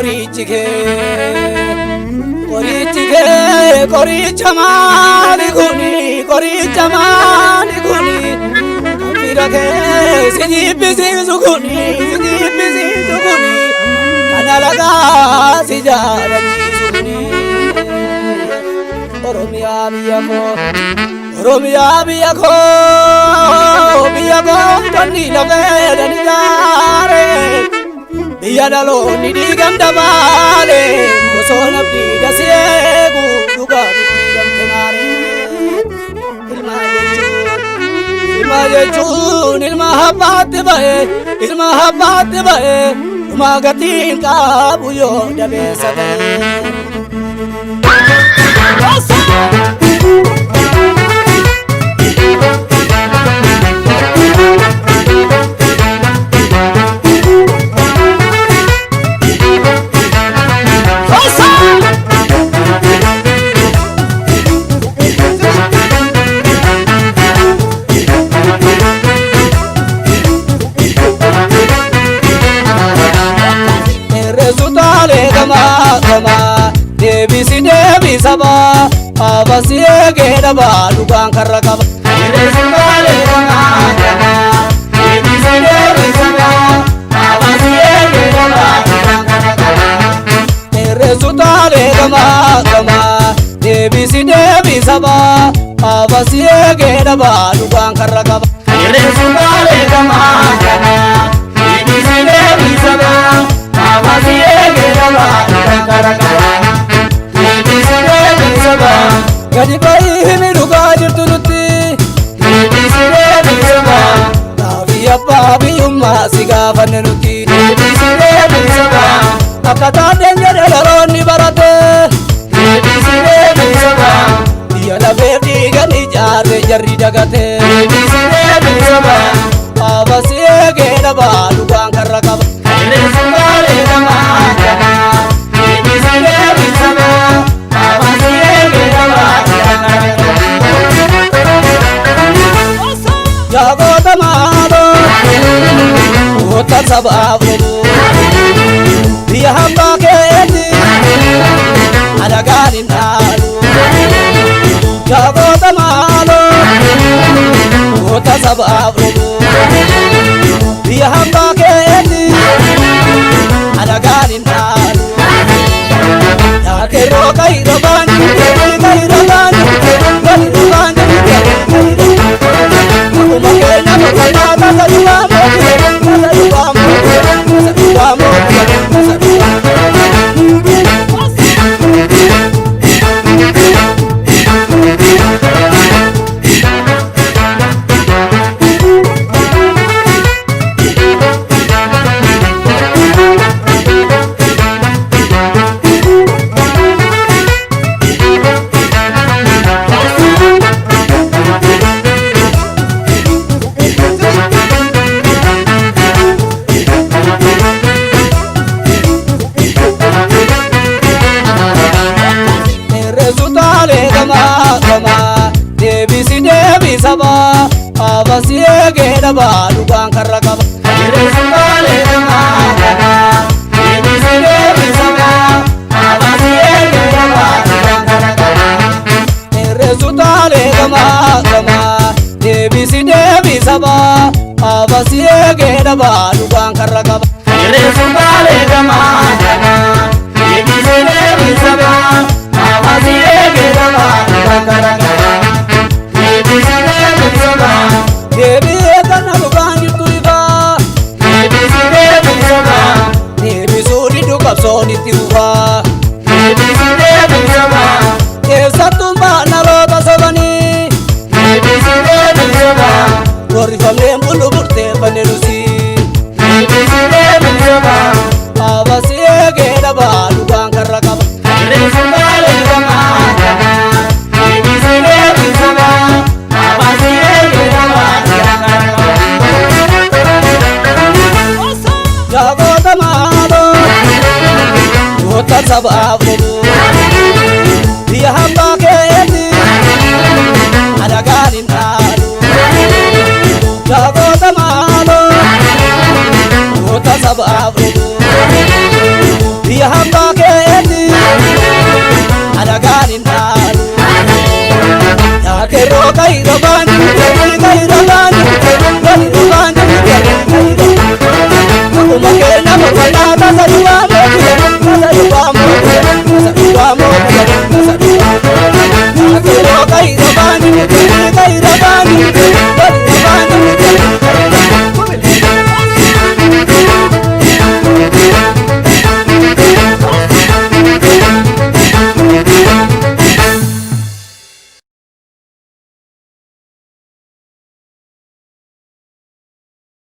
qorichike qoricha mali kuni kampirake sijibisi sukuni kanalaga sijalani sukuni Oromia biyako tani lage dani gare biya dalo ni digam dabale kosona bida siegu duga bidam tenare ilma jechun ilma habat bae magatin ka buyo dabe sabe Debi saba abasiye geda ba dukan karakaba resumale gama debi saba abasiye geda ba dukan karakaba resumale gama debi saba abasiye geda ba dukan karakaba resumale gama debi saba abasiye geda ba dukan karakaba Gadi koi himi ruga jirtunuti Nebisire bisaba Navi appa biyumma siga fannuti Nebisire bisaba Akkata denjere lalonni barate Nebisire bisaba Diya lafeef diigani jaarre jarri dagate Nebisire bisaba Abasiye geeda baalugaan karra qaba Nebisumbaale gama gama Nebisire bisaba Abasiye geeda Jagota malo, kota sababu, dia hamba keti, ada garin alu. Jagota malo, kota sababu, dia hamba keti, ada garin alu. Ya kero kai roban, Debi saba abasiye geda baalugaan karra qaba resumale gama debi saba abasiye geda baalugaan karra qaba resumale gama debi saba abasiye geda baalugaan karra qaba resumale gama debi saba abasiye geda baalugaan karra qaba Debi kana lugaan jirtuifa Debi suri dukab soniti ufa Debi saba Kesatun bana rota sobani Debi saba Gori famem bulu burte panerusi Debi saba Abasiye geda baalugaan karra qaba Resumale gama Debi saba Abasiye geda baalugaan karra qaba Jagota malo Kota sababu Dia hamba keti Ada garin alu Jagota malo Kota sababu Dia indaal yaa keroo kayira baantu kerri kayira baantu kerri kayira baantu kerri kayira akkuma kee nama fanaata sadiwaa